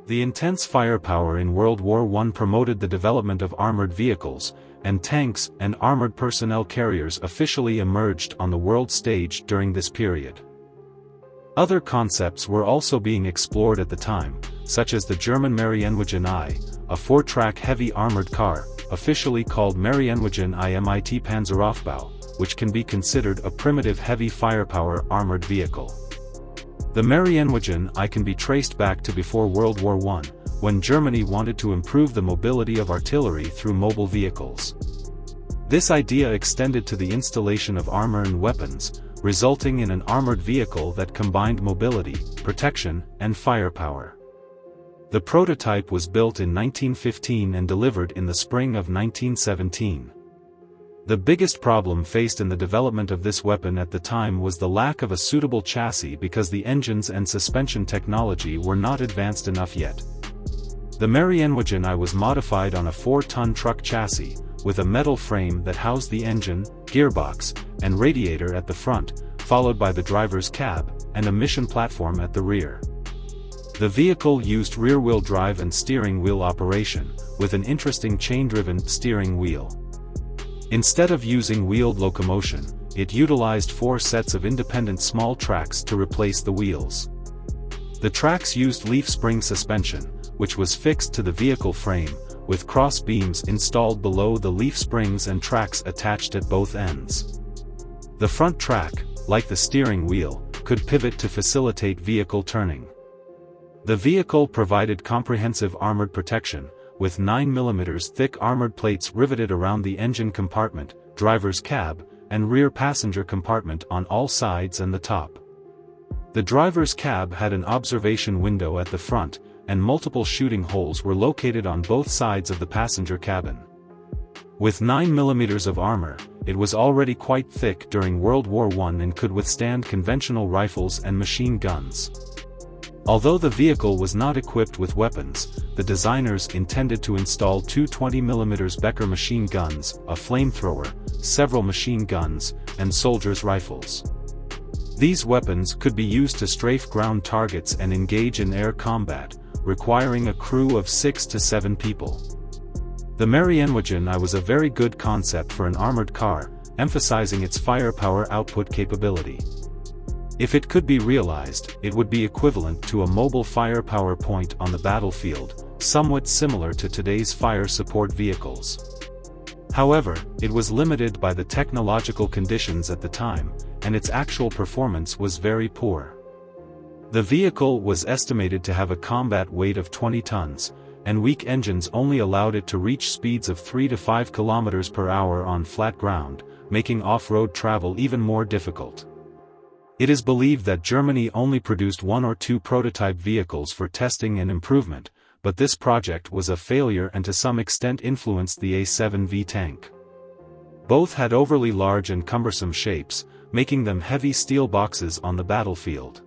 The intense firepower in World War I promoted the development of armored vehicles, and tanks and armored personnel carriers officially emerged on the world stage during this period. Other concepts were also being explored at the time, such as the German Marienwagen I, a 4-track heavy armored car, officially called Marienwagen I mit Panzeraufbau, which can be considered a primitive heavy firepower armored vehicle. The Marienwagen I can be traced back to before World War I, when Germany wanted to improve the mobility of artillery through mobile vehicles. This idea extended to the installation of armor and weapons, resulting in an armored vehicle that combined mobility, protection, and firepower. The prototype was built in 1915 and delivered in the spring of 1917. The biggest problem faced in the development of this weapon at the time was the lack of a suitable chassis because the engines and suspension technology were not advanced enough yet. The Marienwagen I was modified on a 4-ton truck chassis, with a metal frame that housed the engine, gearbox, and radiator at the front, followed by the driver's cab, and a mission platform at the rear. The vehicle used rear-wheel drive and steering wheel operation, with an interesting chain-driven steering wheel. Instead of using wheeled locomotion, it utilized 4 sets of independent small tracks to replace the wheels. The tracks used leaf spring suspension, which was fixed to the vehicle frame, with cross beams installed below the leaf springs and tracks attached at both ends. The front track, like the steering wheel, could pivot to facilitate vehicle turning. The vehicle provided comprehensive armored protection, with 9 mm thick armored plates riveted around the engine compartment, driver's cab, and rear passenger compartment on all sides and the top. The driver's cab had an observation window at the front, and multiple shooting holes were located on both sides of the passenger cabin. With 9 mm of armor, it was already quite thick during World War I and could withstand conventional rifles and machine guns. Although the vehicle was not equipped with weapons, the designers intended to install 2 20 mm Becker machine guns, a flamethrower, several machine guns, and soldiers' rifles. These weapons could be used to strafe ground targets and engage in air combat, requiring a crew of 6 to 7 people. The Marienwagen I was a very good concept for an armored car, emphasizing its firepower output capability. If it could be realized, it would be equivalent to a mobile firepower point on the battlefield, somewhat similar to today's fire support vehicles. However, it was limited by the technological conditions at the time, and its actual performance was very poor. The vehicle was estimated to have a combat weight of 20 tons, and weak engines only allowed it to reach speeds of 3 to 5 km per hour on flat ground, making off-road travel even more difficult. It is believed that Germany only produced 1 or 2 prototype vehicles for testing and improvement, but this project was a failure and to some extent influenced the A7V tank. Both had overly large and cumbersome shapes, making them heavy steel boxes on the battlefield.